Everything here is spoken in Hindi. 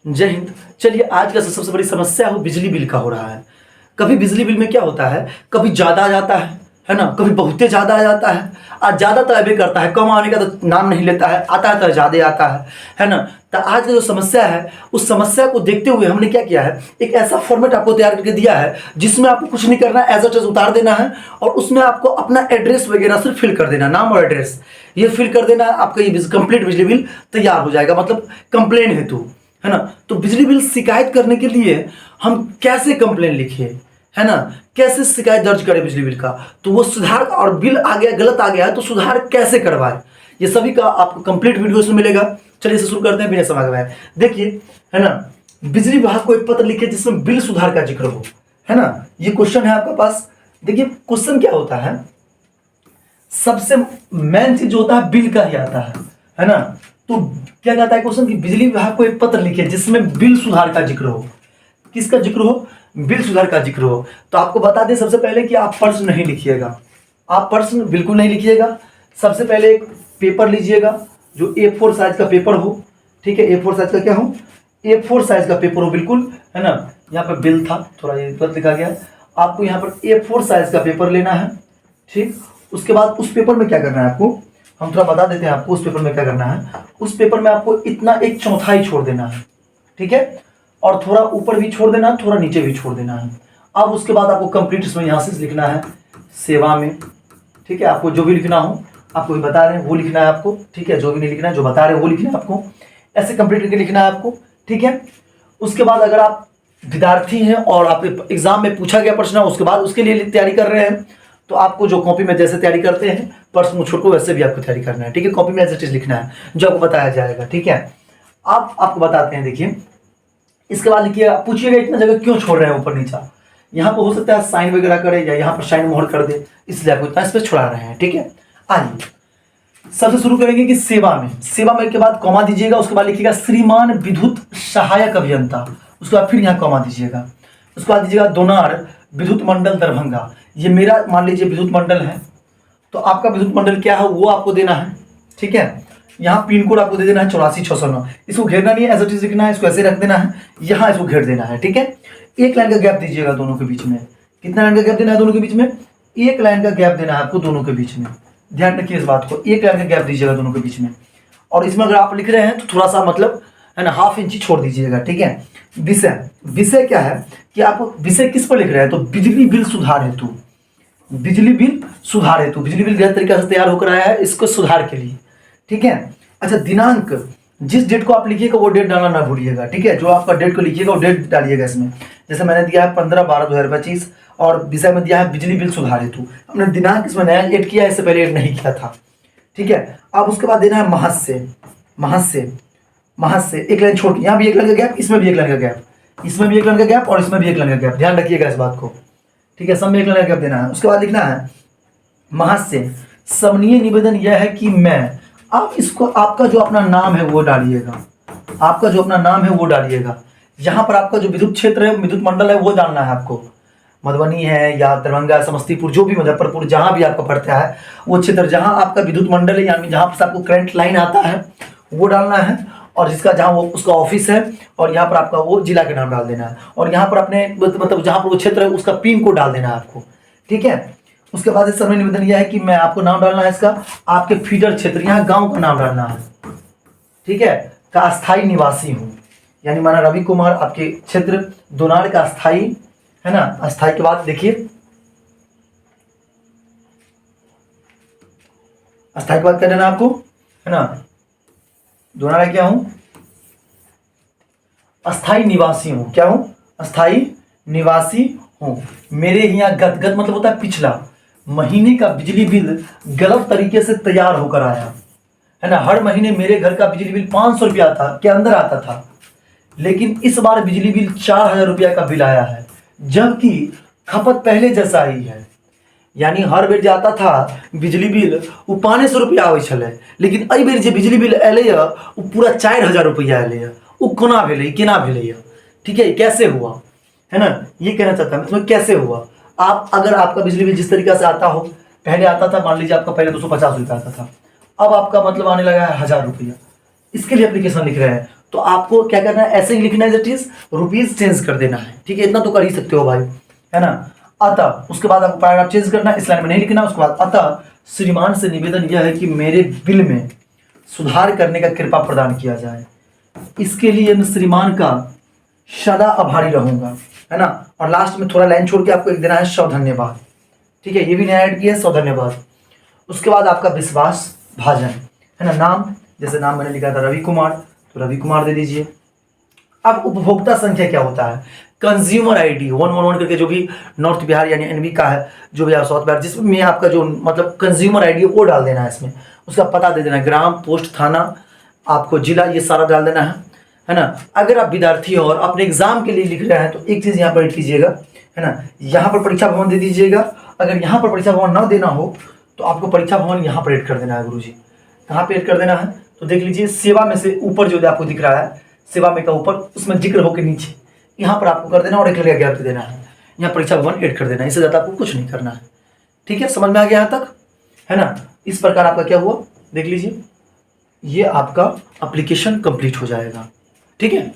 जय हिंद। चलिए, आज का सबसे बड़ी समस्या वो बिजली बिल का हो रहा है। कभी बिजली बिल में क्या होता है, कभी ज़्यादा आ जाता है ना, कभी बहुते ज़्यादा आ जाता है। आज ज़्यादा तो अभी करता है, कम आने का तो नाम नहीं लेता है, आता है तो ज़्यादा आता है ना। तो आज का जो समस्या है, उस समस्या को देखते हुए हमने क्या किया है, एक ऐसा फॉर्मेट आपको तैयार करके दिया है जिसमें आपको कुछ नहीं करना है, एज इट इज उतार देना है और उसमें आपको अपना एड्रेस वगैरह सिर्फ फिल कर देना, नाम और एड्रेस ये फिल कर देना। आपका ये कंप्लीट बिजली बिल तैयार हो जाएगा, मतलब कंप्लेन हेतु, है ना। तो बिजली बिल शिकायत करने के लिए हम कैसे कंप्लेन लिखे, है ना, कैसे शिकायत दर्ज करें बिजली बिल का, तो वो सुधार, और बिल आ गया गलत आ गया है तो सुधार कैसे करवाए, ये सभी का आपको कंप्लीट वीडियो में मिलेगा। चलिए इसे शुरू करते हैं बिना समय गवाए। देखिए, है ना, बिजली विभाग को एक पत्र लिखे जिसमें बिल सुधार का जिक्र हो, है ना। ये क्वेश्चन है आपके पास। देखिए क्वेश्चन क्या होता है, सबसे मेन चीज जो होता है बिल का ही आता है ना। तो क्या कहता है क्वेश्चन कि बिजली विभाग को एक पत्र लिखे जिसमें बिल सुधार का जिक्र हो। किसका जिक्र हो? बिल सुधार का जिक्र हो। तो आपको बता दें सबसे पहले कि आप प्रश्न नहीं लिखिएगा, आप प्रश्न बिल्कुल नहीं लिखिएगा। सबसे पहले एक पेपर लीजिएगा जो A4 साइज का पेपर हो, ठीक है। A4 साइज का क्या हो? A4 साइज का पेपर हो, बिल्कुल, है ना। यहाँ पर बिल था, थोड़ा ये गलत लिखा गया है। आपको यहाँ पर A4 साइज का पेपर लेना है, ठीक। उसके बाद उस पेपर में क्या करना है आपको, हम थोड़ा बता देते हैं आपको उस पेपर में क्या करना है। उस पेपर में आपको इतना एक चौथाई छोड़ देना है, ठीक है, और थोड़ा ऊपर भी छोड़ देना है, थोड़ा नीचे भी छोड़ देना है। अब उसके बाद आपको कंप्लीट इसमें यहाँ से लिखना है सेवा में, ठीक है। आपको जो भी लिखना हो, आपको भी बता रहे हैं वो लिखना है आपको, ठीक है। जो भी नहीं लिखना है, जो बता रहे हैं वो लिखना है आपको, ऐसे कंप्लीट करके लिखना है आपको, ठीक है। उसके बाद अगर आप विद्यार्थी हैं और आप एग्जाम में पूछा गया प्रश्न, उसके बाद उसके लिए तैयारी कर रहे हैं, तो आपको जो कॉपी में जैसे तैयारी करते हैं प्रश्न छोड़ को, वैसे भी आपको तैयारी करना है, ठीक है। कॉपी में एज इट इज लिखना है जो आपको बताया जाएगा, ठीक है। आप आपको बताते हैं, देखिए इसके बाद लिखिए, पूछिएगा इतना जगह क्यों छोड़ रहे हैं ऊपर नीचा। यहाँ पर हो सकता है साइन वगैरह करे या यहाँ पर साइन मोहर कर दे, इसलिए आपको इतना स्पेस छोड़ा रहे हैं, ठीक है। आइए सबसे शुरू करेंगे कि सेवा में, सेवा में के बाद कॉमा दीजिएगा, उसके बाद लिखिएगा श्रीमान विद्युत सहायक अभियंता, उसके बाद फिर यहाँ कॉमा दीजिएगा, उसके बाद दीजिएगा दोनार विद्युत मंडल दरभंगा। ये मेरा मान लीजिए विद्युत मंडल है, तो आपका विद्युत मंडल क्या है वो आपको देना है, ठीक है। यहाँ पिन कोड आपको दे देना है 84,609। इसको घेरना नहीं है, एज इट इज लिखना है, इसको ऐसे रख देना है, यहाँ इसको घेर देना है, ठीक है। एक लाइन का गैप दीजिएगा दोनों के बीच में। कितना लाइन का गैप देना है दोनों के बीच में? एक लाइन का गैप देना है आपको दोनों के बीच में, ध्यान रखिए इस बात को, एक लाइन का गैप दीजिएगा दोनों के बीच में। और इसमें अगर आप लिख रहे हैं तो थोड़ा सा मतलब, है ना, ½ इंची छोड़ दीजिएगा, ठीक है। विषय, विषय क्या है कि आप विषय किस पर लिख रहे हैं, तो बिजली बिल सुधार हेतु, बिजली बिल सुधार हेतु। बिजली बिल गलत तरीके से तैयार होकर आया है, इसको सुधार के लिए, ठीक है। अच्छा, दिनांक, जिस डेट को आप लिखिएगा वो डेट डालना ना भूलिएगा, ठीक है। जो आपका डेट को लिखिएगा वो डेट डालिएगा इसमें। जैसे मैंने दिया है 15/12/2025 और विषय में दिया है बिजली बिल सुधार हेतु। हमने दिनांक इसमें नया ऐड किया, इससे पहले ऐड नहीं किया था, ठीक है। अब उसके बाद देना है महस्य, महस्य, महस्य एक लाइन छोड़, यहाँ भी एक लाइन का गैप, इसमें भी एक लाइन का गैप, इसमें भी एक लाइन का गैप और इसमें भी एक लाइन का गैप, ध्यान रखिएगा इस बात को, ठीक है। सब में एक लाइन का गैप देना है। उसके बाद लिखना है महस्य, समनीय निवेदन यह है कि मैं, आप इसको आपका जो अपना नाम है वो डालिएगा, आपका जो अपना नाम है वो डालिएगा। यहाँ पर आपका जो विद्युत क्षेत्र है, विद्युत मंडल है, वो डालना है आपको। मधुबनी है या दरभंगा, समस्तीपुर, जो भी, मुजफ्फरपुर, जहाँ भी आपका पड़ता है वो क्षेत्र, जहाँ आपका विद्युत मंडल है, यानी जहाँ पर आपको करंट लाइन आता है वो डालना है। और जिसका जहाँ वो उसका ऑफिस है, और यहाँ पर आपका वो जिला के नाम डाल देना है। और यहाँ पर अपने मतलब जहाँ पर वो क्षेत्र है उसका पिन कोड डाल देना है आपको, ठीक है। उसके बाद इस समय निवेदन यह है कि मैं, आपको नाम डालना है इसका, आपके फीडर क्षेत्र, यहाँ गांव का नाम डालना है, ठीक है, का अस्थायी निवासी हूँ, यानी माना रवि कुमार, आपके क्षेत्र दोनार का अस्थायी, है ना। अस्थायी के बाद देखिए, अस्थायी के बाद क्या देना आपको, है ना, दोनार क्या हूं, अस्थायी निवासी हूं, क्या हूं, अस्थायी निवासी हूं। मेरे यहाँ गत मतलब होता है पिछला महीने का बिजली बिल गलत तरीके से तैयार होकर आया, है ना। हर महीने मेरे घर का बिजली बिल 500 रुपया था के अंदर आता था, लेकिन इस बार बिजली बिल 4,000 रुपया का बिल आया है, जबकि खपत पहले जैसा ही है। यानी हर बेर जाता था बिजली बिल वो 500 रुपया आवे छले, लेकिन एहि बेर जे बिजली बिल एले वो पूरा 4,000 रुपया एले। वो कोना भेलै, केना भेलै, ठीक है, कैसे हुआ, है ना, ये कहना चाहता हूँ इसमें कैसे हुआ। आप अगर आपका बिजली बिल जिस तरीके से आता हो, पहले आता था, मान लीजिए आपका पहले 250 रुपया आता था, अब आपका मतलब आने लगा है 1,000 रुपया, इसके लिए एप्लीकेशन लिख रहे हैं, तो आपको क्या करना है, ऐसे ही लिखना है इट इज रुपीज चेंज कर देना है, ठीक है, इतना तो कर ही सकते हो भाई, है ना। अतः उसके बाद आपको पैराग्राफ चेंज करना है, इस लाइन में नहीं लिखना। उसके बाद अतः श्रीमान से निवेदन यह है कि मेरे बिल में सुधार करने का कृपा प्रदान किया जाए, इसके लिए मैं श्रीमान का सदा आभारी रहूंगा, है ना। और लास्ट में थोड़ा लाइन छोड़ के आपको एक देना है सौ धन्यवाद, ठीक है, ये भी नया ऐड किया है, सौ धन्यवाद। उसके बाद आपका विश्वास भाजन, है ना, नाम, जैसे नाम मैंने लिखा था रवि कुमार, तो रवि कुमार दे दीजिए। अब उपभोक्ता संख्या क्या होता है, कंज्यूमर आईडी 111 करके, जो भी नॉर्थ बिहार यानी एनबी का है, जो भी साउथ बिहार, जिसमें आपका जो मतलब कंज्यूमर आईडी है वो डाल देना है इसमें, उसका पता दे देना है, ग्राम, पोस्ट, थाना, आपको जिला, ये सारा डाल देना है ना। अगर आप विद्यार्थी हो और अपने एग्जाम के लिए लिख रहे हैं तो एक चीज़ यहाँ पर ऐड कीजिएगा, है ना, यहाँ पर परीक्षा भवन दे दीजिएगा। अगर यहाँ पर परीक्षा भवन ना देना हो तो आपको परीक्षा भवन यहाँ पर ऐड कर देना है गुरुजी। कहाँ पे ऐड कर देना है, तो देख लीजिए, सेवा में से ऊपर जो आपको दिख रहा है, सेवा में का ऊपर, उसमें जिक्र होकर नीचे यहाँ पर आपको कर देना और एक लड़का गैप दे देना है, यहाँ परीक्षा भवन ऐड कर देना है, इससे ज़्यादा आपको कुछ नहीं करना है, ठीक है, समझ में आ गया यहाँ तक, है ना। इस प्रकार आपका क्या हुआ, देख लीजिए, ये आपका एप्लीकेशन कंप्लीट हो जाएगा, ठीक है।